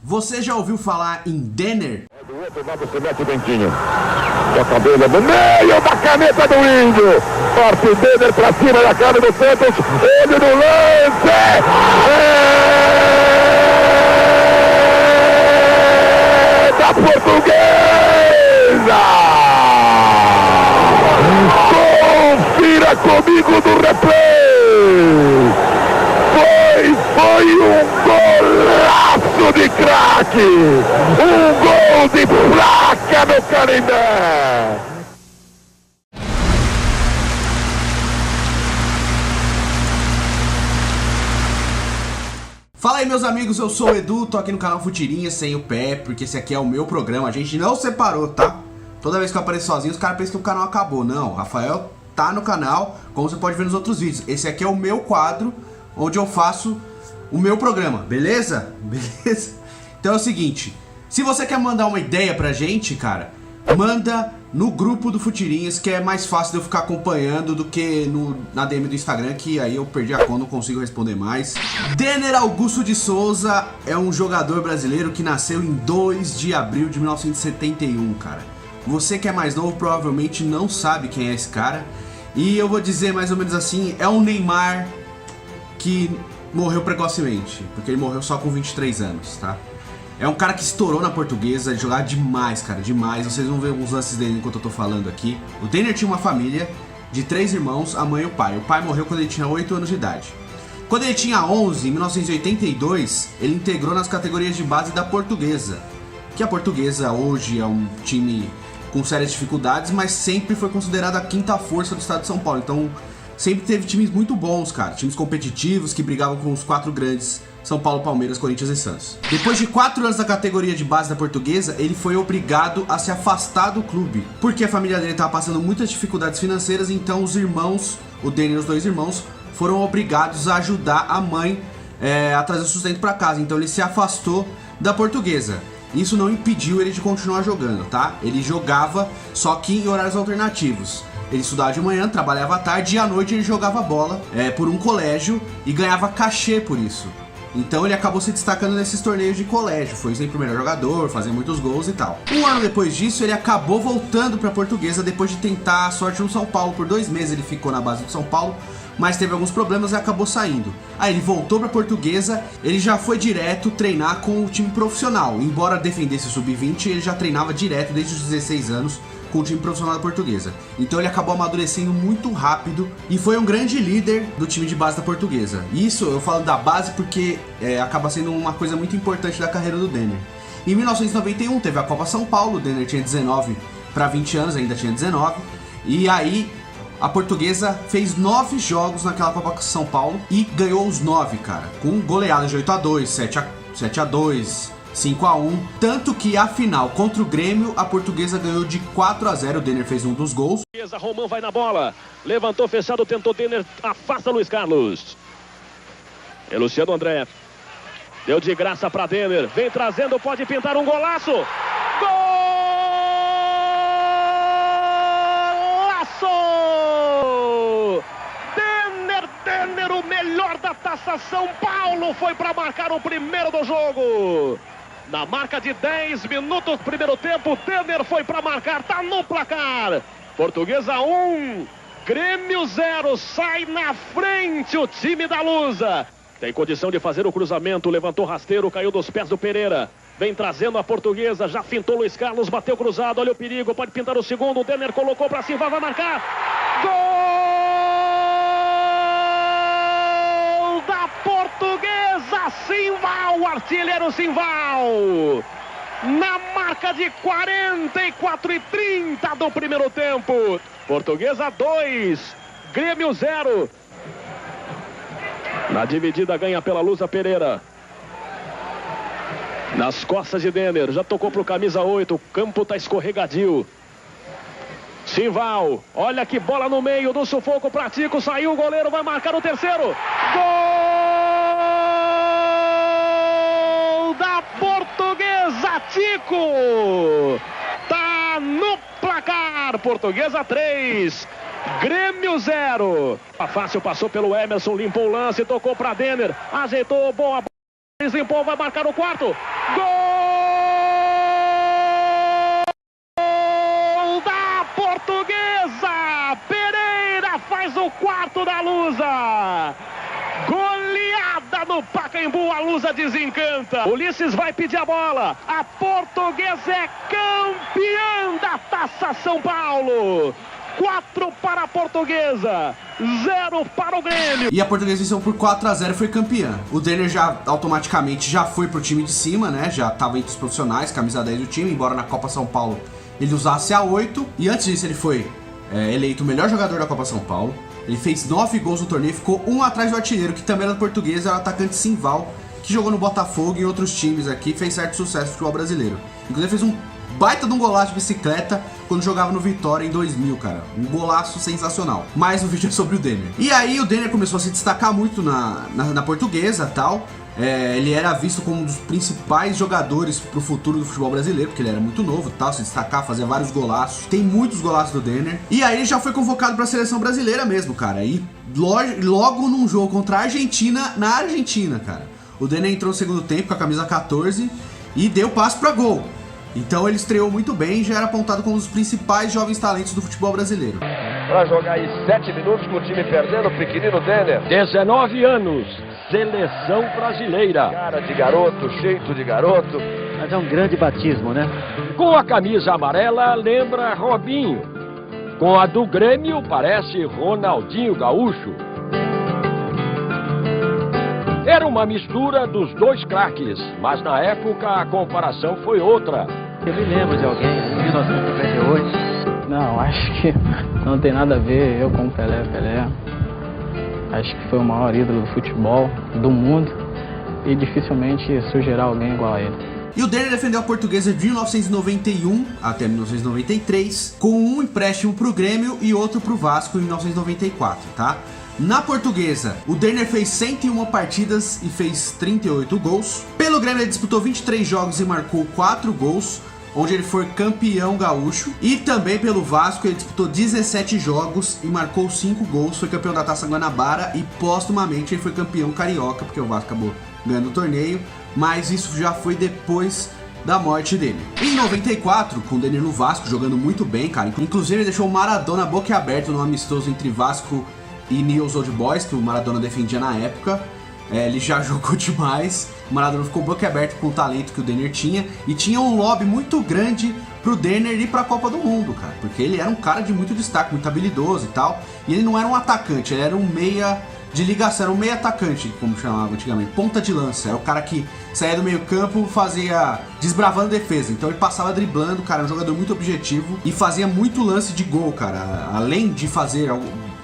Você já ouviu falar em Denner? Do outro lado se mete o Dentinho. Com a cabelo no meio da caneta do Índio. Parte Denner pra cima da cara do Santos. Ele no lance. É da Portuguesa. Confira comigo no replay. Foi um golaço de craque! Um gol de placa no Canindé! Fala aí, meus amigos, eu sou o Edu, tô aqui no canal Futirinhas sem o pé, porque esse aqui é o meu programa, a gente não separou, tá? Toda vez que eu apareço sozinho, os caras pensam que o canal acabou. Não, o Rafael tá no canal, como você pode ver nos outros vídeos. Esse aqui é o meu quadro, onde eu faço o meu programa, beleza? Beleza? Então é o seguinte, se você quer mandar uma ideia pra gente, cara, manda no grupo do Futirinhas, que é mais fácil de eu ficar acompanhando do que na DM do Instagram, que aí eu perdi a conta, não consigo responder mais. Denner Augusto de Souza é um jogador brasileiro que nasceu em 2 de abril de 1971, cara. Você que é mais novo provavelmente não sabe quem é esse cara. E eu vou dizer mais ou menos assim, é um Neymar que morreu precocemente, porque ele morreu só com 23 anos, tá? É um cara que estourou na Portuguesa, jogava demais, cara, demais. Vocês vão ver alguns lances dele enquanto eu tô falando aqui. O Denner tinha uma família de 3 irmãos, a mãe e o pai. O pai morreu quando ele tinha 8 anos de idade. Quando ele tinha 11, em 1982, ele integrou nas categorias de base da Portuguesa. Que a Portuguesa hoje é um time com sérias dificuldades, mas sempre foi considerada a quinta força do estado de São Paulo. Então sempre teve times muito bons, cara. Times competitivos que brigavam com os 4 grandes: São Paulo, Palmeiras, Corinthians e Santos. Depois de 4 anos na categoria de base da Portuguesa, ele foi obrigado a se afastar do clube, porque a família dele estava passando muitas dificuldades financeiras. Então os irmãos, o Denner e os 2 irmãos, foram obrigados a ajudar a mãe a trazer o sustento para casa. Então ele se afastou da Portuguesa. Isso não impediu ele de continuar jogando, tá? Ele jogava, só que em horários alternativos. Ele estudava de manhã, trabalhava à tarde e à noite ele jogava bola por um colégio e ganhava cachê por isso. Então ele acabou se destacando nesses torneios de colégio, foi sempre o melhor jogador, fazia muitos gols e tal. Um ano depois disso, ele acabou voltando para a Portuguesa depois de tentar a sorte no São Paulo. Por 2 meses ele ficou na base do São Paulo, mas teve alguns problemas e acabou saindo. Aí ele voltou para a Portuguesa, ele já foi direto treinar com o time profissional. Embora defendesse o Sub-20, ele já treinava direto desde os 16 anos com o time profissional da Portuguesa. Então ele acabou amadurecendo muito rápido e foi um grande líder do time de base da Portuguesa. Isso eu falo da base porque acaba sendo uma coisa muito importante da carreira do Denner. Em 1991 teve a Copa São Paulo, o Denner tinha 19 para 20 anos, ainda tinha 19. E aí a Portuguesa fez 9 jogos naquela Copa São Paulo e ganhou os 9, cara, com goleadas de 8-2, 7-2, 5-1, tanto que a final contra o Grêmio, a Portuguesa ganhou de 4-0, o Denner fez um dos gols. Romão vai na bola, levantou fechado, tentou Denner, afasta Luiz Carlos. É Luciano André, deu de graça para Denner, vem trazendo, pode pintar um golaço. Golaço! Denner, o melhor da Taça São Paulo, foi para marcar o primeiro do jogo. Na marca de 10 minutos, primeiro tempo, Denner foi para marcar, tá no placar. Portuguesa 1, Grêmio 0, sai na frente o time da Lusa. Tem condição de fazer o cruzamento, levantou rasteiro, caiu dos pés do Pereira. Vem trazendo a Portuguesa, já fintou Luiz Carlos, bateu cruzado, olha o perigo, pode pintar o segundo, o Denner colocou para cima, vai marcar. Gol da Portuguesa! Simval, artilheiro Simval, na marca de 44:30 do primeiro tempo. Portuguesa 2, Grêmio 0. Na dividida ganha pela Lusa Pereira. Nas costas de Denner, já tocou pro camisa 8, o campo tá escorregadio. Simval, olha que bola no meio do sufoco pra Tico, saiu o goleiro, vai marcar o terceiro. Gol da Portuguesa, Tico! Tá no placar, Portuguesa 3, Grêmio 0. Fácil, passou pelo Emerson, limpou o lance, tocou pra Denner, ajeitou, boa, limpou, vai marcar o quarto. Gol da Portuguesa! Pereira faz o quarto da Lusa. Goleada no Pacaembu, a Lusa desencanta. Ulisses vai pedir a bola. A Portuguesa é campeã da Taça São Paulo. 4 para a Portuguesa, 0 para o Grêmio. E a Portuguesa venceu por 4-0 e foi campeã. O Denner já automaticamente já foi pro time de cima, né? Já tava entre os profissionais, camisa 10 do time, embora na Copa São Paulo ele usasse a 8. E antes disso ele foi eleito o melhor jogador da Copa São Paulo. Ele fez 9 gols no torneio, ficou um atrás do artilheiro, que também era do Portuguesa, era o atacante Simval, que jogou no Botafogo e em outros times aqui, fez certo sucesso no futebol brasileiro. Inclusive fez um baita de um golaço de bicicleta quando jogava no Vitória em 2000, cara. Um golaço sensacional. Mas o vídeo é sobre o Denner. E aí o Denner começou a se destacar muito na Portuguesa e tal. Ele era visto como um dos principais jogadores pro futuro do futebol brasileiro, porque ele era muito novo e tal, se destacar, fazia vários golaços. Tem muitos golaços do Denner. E aí ele já foi convocado pra seleção brasileira mesmo, cara. E logo num jogo contra a Argentina, na Argentina, cara. O Denner entrou no segundo tempo com a camisa 14 e deu passo pra gol. Então ele estreou muito bem e já era apontado como um dos principais jovens talentos do futebol brasileiro. Para jogar aí 7 minutos com o time perdendo, o pequenino Denner. 19 anos, seleção brasileira. Cara de garoto, jeito de garoto. Mas é um grande batismo, né? Com a camisa amarela, lembra Robinho. Com a do Grêmio, parece Ronaldinho Gaúcho. Era uma mistura dos dois craques, mas na época a comparação foi outra. Eu me lembro de alguém em 1958. Não, acho que não tem nada a ver eu com o Pelé. Acho que foi o maior ídolo do futebol do mundo e dificilmente surgirá alguém igual a ele. E o Denner defendeu a Portuguesa de 1991 até 1993, com um empréstimo pro Grêmio e outro pro Vasco em 1994, tá? Na Portuguesa, o Denner fez 101 partidas e fez 38 gols. Pelo Grêmio ele disputou 23 jogos e marcou 4 gols, onde ele foi campeão gaúcho. E também pelo Vasco ele disputou 17 jogos e marcou 5 gols, foi campeão da Taça Guanabara e postumamente ele foi campeão carioca, porque o Vasco acabou ganhando o torneio, mas isso já foi depois da morte dele. Em 94, com o Denner no Vasco, jogando muito bem, cara, inclusive ele deixou o Maradona boquiaberto no amistoso entre Vasco e Newell's Old Boys, que o Maradona defendia na época. Ele já jogou demais. O Maradona ficou boquiaberto com o talento que o Denner tinha. E tinha um lobby muito grande pro Denner ir pra Copa do Mundo, cara. Porque ele era um cara de muito destaque, muito habilidoso e tal. E ele não era um atacante, ele era um meia de ligação, era um meia atacante, como chamava antigamente. Ponta de lança. Era o cara que saía do meio campo, fazia desbravando defesa. Então ele passava driblando, cara. Era um jogador muito objetivo. E fazia muito lance de gol, cara. Além de fazer...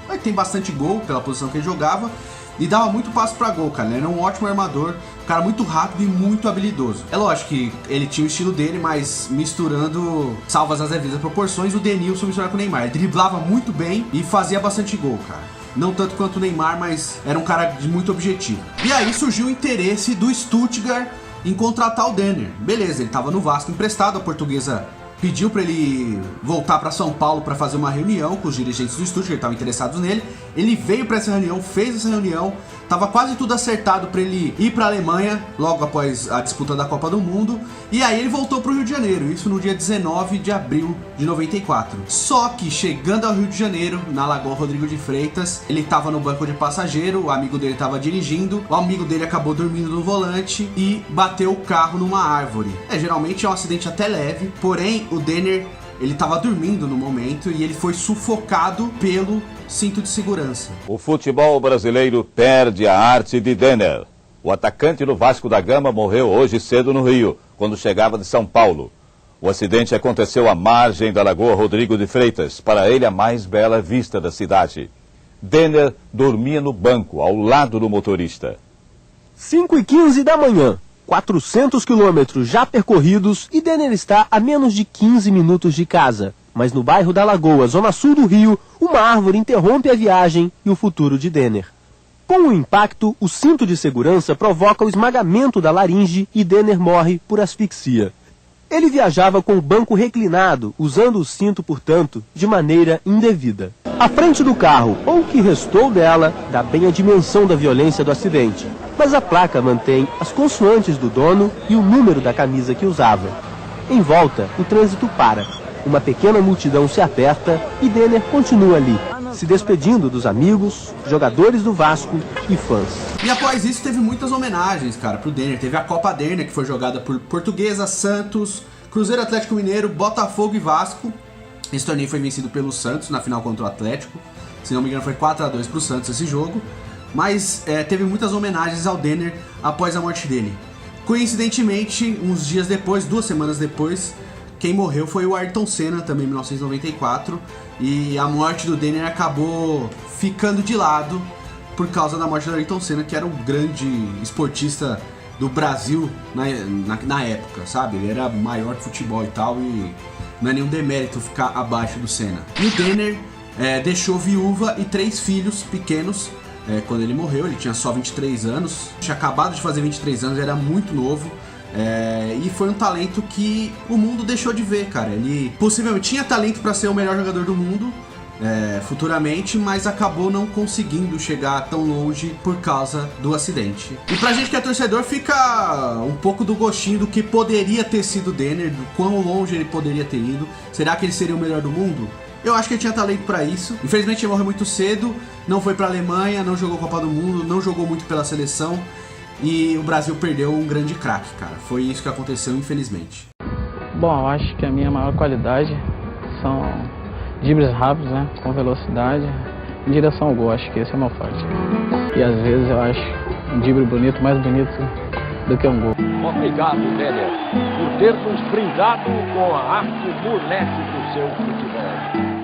Ele tem bastante gol pela posição que ele jogava e dava muito passo pra gol, cara. Ele era um ótimo armador, um cara muito rápido e muito habilidoso. É lógico que ele tinha o estilo dele, mas misturando, salvas as devidas proporções, o Denilson misturava com o Neymar. Ele driblava muito bem e fazia bastante gol, cara. Não tanto quanto o Neymar, mas era um cara de muito objetivo. E aí surgiu o interesse do Stuttgart em contratar o Denner. Beleza, ele tava no Vasco emprestado, a Portuguesa pediu para ele voltar para São Paulo para fazer uma reunião com os dirigentes do Stuttgart, que estavam interessados nele. Ele veio para essa reunião, fez essa reunião, tava quase tudo acertado para ele ir para a Alemanha logo após a disputa da Copa do Mundo. E aí ele voltou para o Rio de Janeiro, isso no dia 19 de abril de 94. Só que chegando ao Rio de Janeiro, na Lagoa Rodrigo de Freitas, ele tava no banco de passageiro, o amigo dele tava dirigindo, o amigo dele acabou dormindo no volante e bateu o carro numa árvore. Geralmente é um acidente até leve, porém o Denner, ele tava dormindo no momento e ele foi sufocado pelo cinto de segurança. O futebol brasileiro perde a arte de Denner. O atacante do Vasco da Gama morreu hoje cedo no Rio, quando chegava de São Paulo. O acidente aconteceu à margem da Lagoa Rodrigo de Freitas, para ele a mais bela vista da cidade. Denner dormia no banco, ao lado do motorista. 5h15 da manhã. 400 quilômetros já percorridos e Denner está a menos de 15 minutos de casa. Mas no bairro da Lagoa, zona sul do Rio, uma árvore interrompe a viagem e o futuro de Denner. Com o impacto, o cinto de segurança provoca o esmagamento da laringe e Denner morre por asfixia. Ele viajava com o banco reclinado, usando o cinto, portanto, de maneira indevida. A frente do carro, ou o que restou dela, dá bem a dimensão da violência do acidente. mas a placa mantém as consoantes do dono e o número da camisa que usava. Em volta, o trânsito para. Uma pequena multidão se aperta e Denner continua ali, se despedindo dos amigos, jogadores do Vasco e fãs. E após isso teve muitas homenagens, cara, pro Denner. Teve a Copa Denner, que foi jogada por Portuguesa, Santos, Cruzeiro, Atlético Mineiro, Botafogo e Vasco. Esse torneio foi vencido pelo Santos na final contra o Atlético. Se não me engano foi 4-2 pro Santos esse jogo. Mas teve muitas homenagens ao Denner após a morte dele. Coincidentemente, uns dias depois, 2 semanas depois, quem morreu foi o Ayrton Senna, também em 1994. E a morte do Denner acabou ficando de lado por causa da morte do Ayrton Senna, que era um grande esportista do Brasil na época, sabe? Ele era maior que futebol e tal, e não é nenhum demérito ficar abaixo do Senna. E o Denner deixou viúva e 3 filhos pequenos. Quando ele morreu, ele tinha só 23 anos, tinha acabado de fazer 23 anos, era muito novo. E foi um talento que o mundo deixou de ver, cara. Ele possivelmente tinha talento para ser o melhor jogador do mundo futuramente, mas acabou não conseguindo chegar tão longe por causa do acidente. E pra gente que é torcedor, fica um pouco do gostinho do que poderia ter sido o Denner, do quão longe ele poderia ter ido. Será que ele seria o melhor do mundo? Eu acho que ele tinha talento pra isso. Infelizmente ele morreu muito cedo, não foi pra Alemanha, não jogou Copa do Mundo, não jogou muito pela seleção. E o Brasil perdeu um grande craque, cara. Foi isso que aconteceu, infelizmente. Bom, eu acho que a minha maior qualidade são dribles rápidos, né? Com velocidade, em direção ao gol. Acho que esse é o meu forte. E às vezes eu acho um drible bonito, mais bonito do que um gol. Obrigado, Denner, por ter nos brindado com a arte moleque do seu futebol.